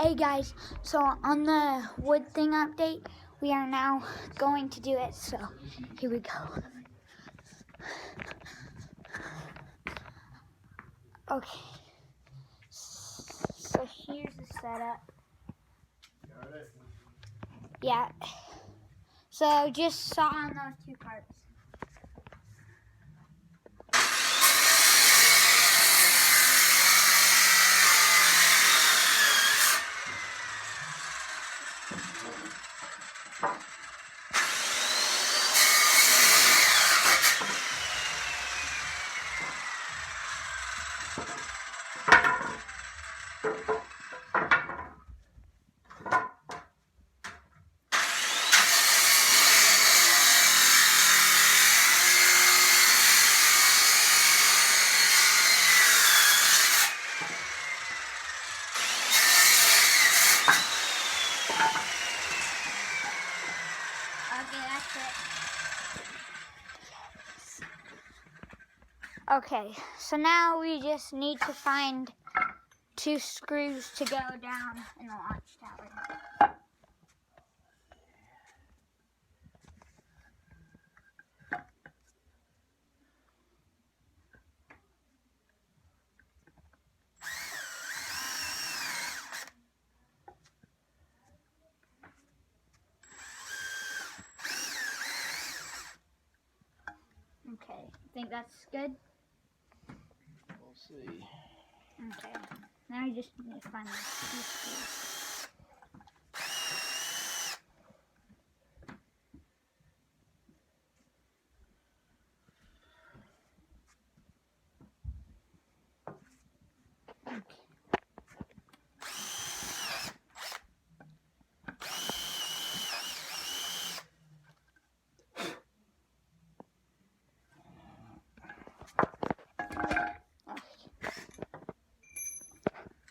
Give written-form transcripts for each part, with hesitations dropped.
Hey guys, so on the wood thing update, we are now going to do it, so here we go. Okay, so here's the setup. Got it? Yeah, so just saw on those two parts. Okay, that's it. Okay, so now we just need to find two screws to go down in the launch tower. Okay, think that's good? We'll see. Okay, now we just need to find the two screws.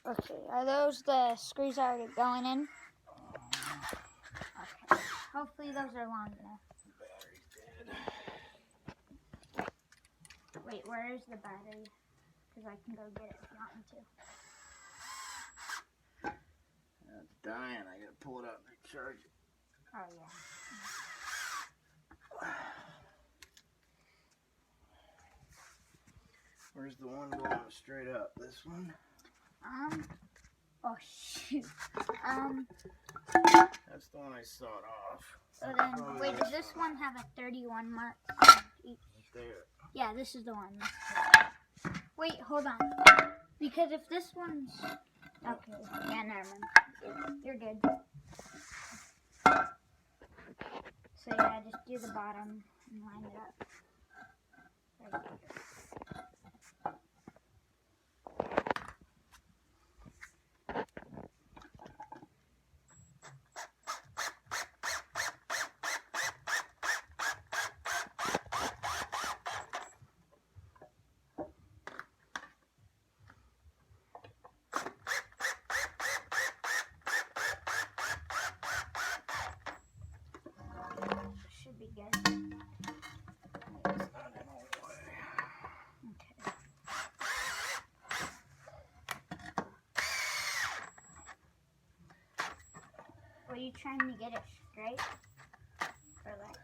Okay, are those the screws already going in? Okay, hopefully those are long enough. Battery's dead. Wait, where is the battery? Because I can go get it if you want me to. It's dying. I gotta pull it out and recharge it. Oh, yeah. Where's the one going straight up? This one? Oh, shoot. That's the one I sawed off. So then, wait, does this one have a 31 mark each? Right there. Yeah, this is the one. Wait, hold on. Because if this one's... Okay, yeah, never mind. You're good. So yeah, just do the bottom and line it up. Right here. Should be good. It's not in the way. Okay. Were you trying to get it straight? Or like?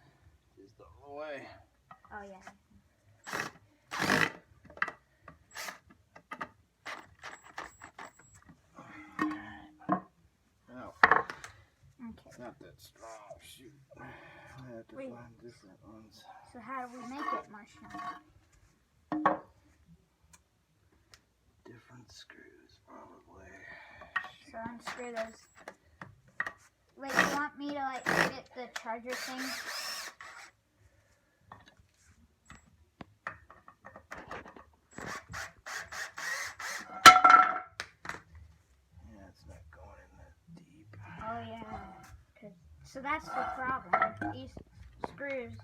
Just all the way. Oh yeah. No. Okay. It's not that strong. Shoot. I have to Wait. find different ones. So how do we make it more strong? Different screws, probably. So unscrew those. Wait, you want me to like get the charger thing? Yeah, it's not going in that deep. Oh yeah. So that's the problem. These screws.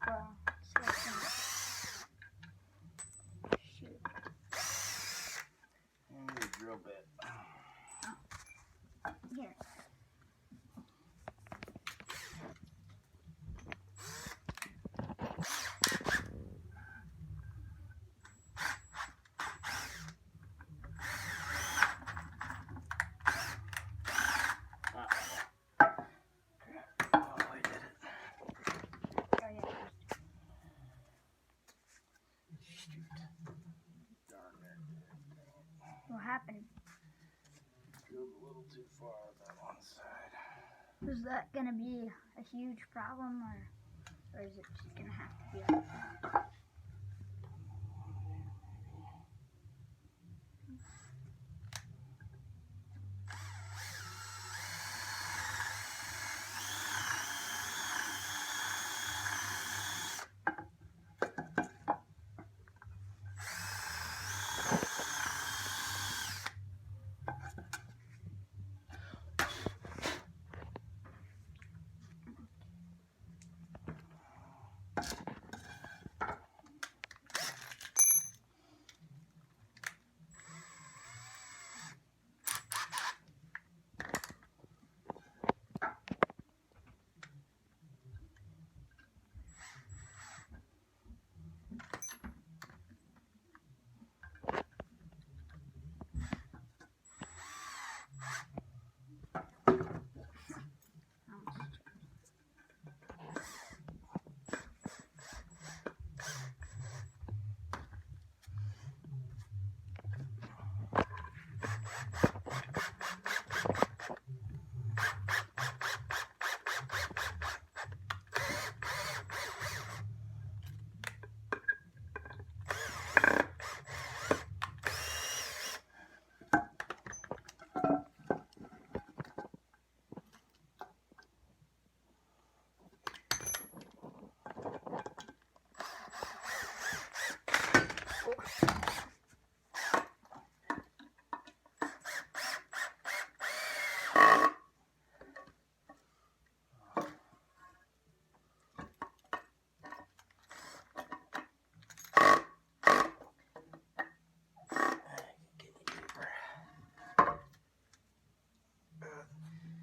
Well, shoot. I need a drill bit. Here. too far on that one side. Is that gonna be a huge problem, or is it just gonna have to be like that?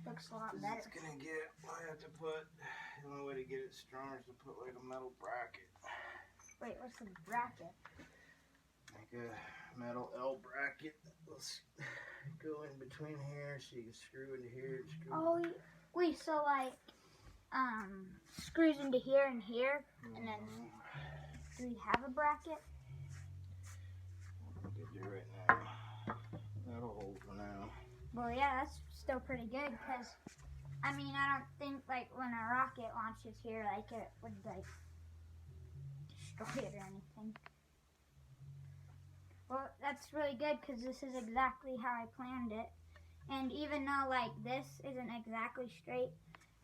Looks a lot better. It's gonna get, I have to put, the only way to get it strong is to put like a metal bracket. Wait, what's the bracket? Like a metal L bracket that will go in between here so you can screw into here and screw. Oh, wait, so like, screws into here and here, and then, do we have a bracket? I could do right now. That'll hold for now. Well, yeah, that's still pretty good, because, I mean, I don't think, like, when a rocket launches here, like, it would, like, destroy it or anything. Well, that's really good, because this is exactly how I planned it. And even though, like, this isn't exactly straight,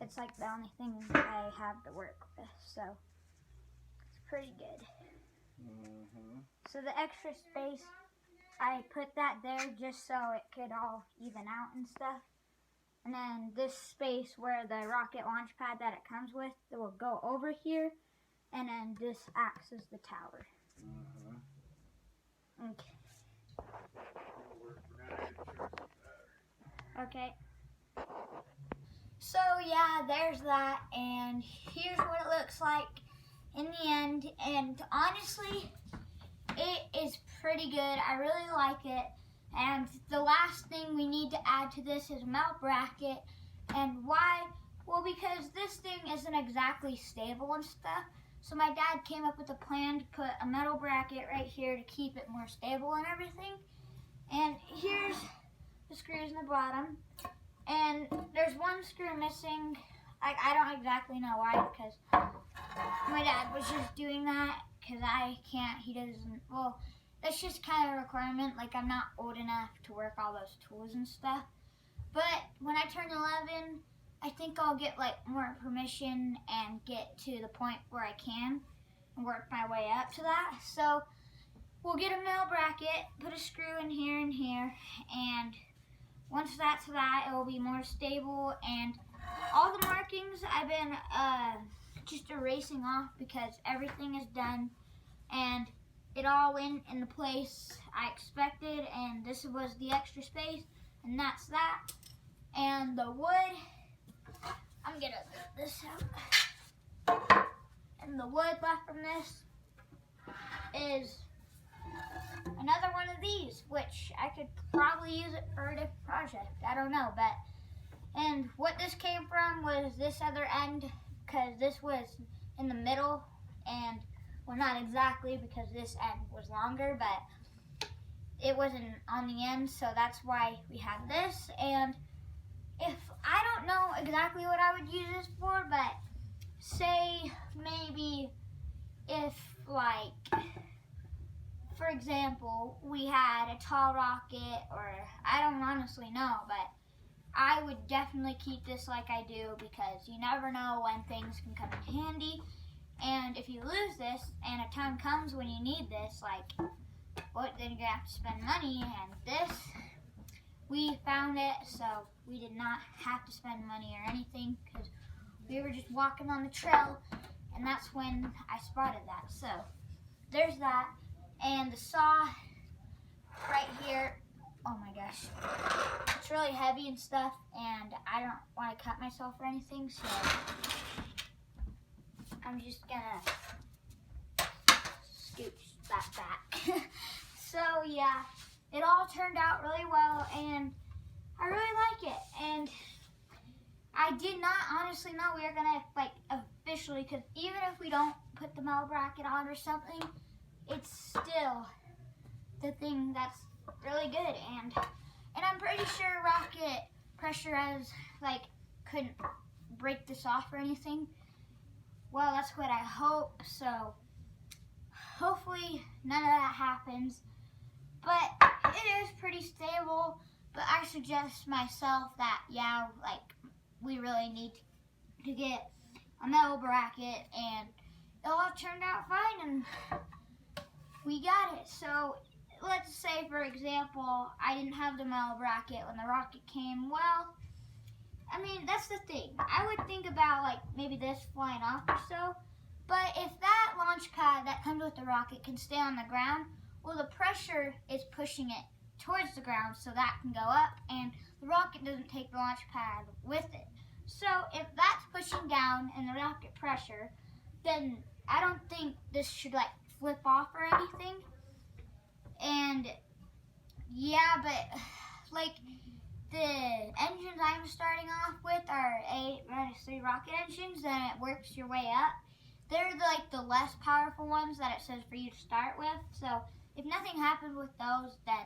it's, like, the only thing I have to work with, so it's pretty good. So the extra space, I put that there just so it could all even out and stuff. And then this space where the rocket launch pad that it comes with, it will go over here. And then this acts as the tower. Okay. Okay. So yeah, there's that. And here's what it looks like in the end. And honestly, it is pretty good. I really like it. And the last thing we need to add to this is a metal bracket. And why? Well, because this thing isn't exactly stable and stuff. So my dad came up with a plan to put a metal bracket right here to keep it more stable and everything. And here's the screws in the bottom. And there's one screw missing. I don't exactly know why, because my dad was just doing that because I can't, he doesn't, well, that's just kind of a requirement. Like, I'm not old enough to work all those tools and stuff. But when I turn 11, I think I'll get, like, more permission and get to the point where I can and work my way up to that. So we'll get a metal bracket, put a screw in here and here, and once that's that, it will be more stable. And all the markings I've been just erasing off because everything is done and it all went in the place I expected, and this was the extra space, and that's that. And the wood, I'm gonna get this out. And the wood left from this is another one of these, which I could probably use it for a different project. I don't know, but, and what this came from was this other end, because this was in the middle, and, well, not exactly, because this end was longer, but it wasn't on the end, so that's why we have this. And if I don't know exactly what I would use this for, but say maybe if, like, for example, we had a tall rocket, or I don't honestly know, but I would definitely keep this like I do, because you never know when things can come in handy. And if you lose this and a time comes when you need this, like, what, then you're gonna have to spend money. And this, we found it, so we did not have to spend money or anything, because we were just walking on the trail, and that's when I spotted that. So there's that. And the saw right here, oh my gosh, it's really heavy and stuff, and I don't want to cut myself or anything, so I'm just gonna scooch that back. So yeah, it all turned out really well, and I really like it. And I did not honestly know we were gonna, like, officially, because even if we don't put the metal bracket on or something, it's still the thing that's really good. And I'm pretty sure rocket pressure has, like, couldn't break this off or anything. Well, that's what I hope. So hopefully none of that happens. But it is pretty stable. But I suggest myself that, yeah, like, we really need to get a metal bracket, and it all turned out fine, and we got it. So let's say, for example, I didn't have the metal bracket when the rocket came. Well, I mean, that's the thing. I would think about, like, maybe this flying off or so. But if that launch pad that comes with the rocket can stay on the ground, well, the pressure is pushing it towards the ground, so that can go up, and the rocket doesn't take the launch pad with it. So if that's pushing down and the rocket pressure, then I don't think this should, like, flip off or anything. And yeah, but, like, the engines I'm starting off with are A-3 rocket engines, and it works your way up. They're like the less powerful ones that it says for you to start with. So if nothing happens with those, then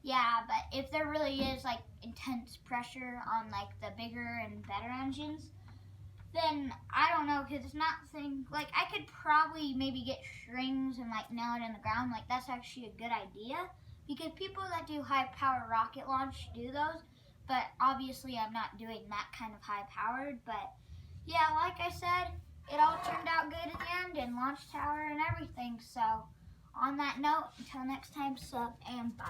yeah. But if there really is, like, intense pressure on, like, the bigger and better engines, then I don't know, because it's not saying, like, I could probably maybe get strings and, like, nail it in the ground. Like, that's actually a good idea, because people that do high power rocket launch do those. But obviously I'm not doing that kind of high powered. But yeah, like I said, it all turned out good in the end, and launch tower and everything. So on that note, until next time, sup and bye.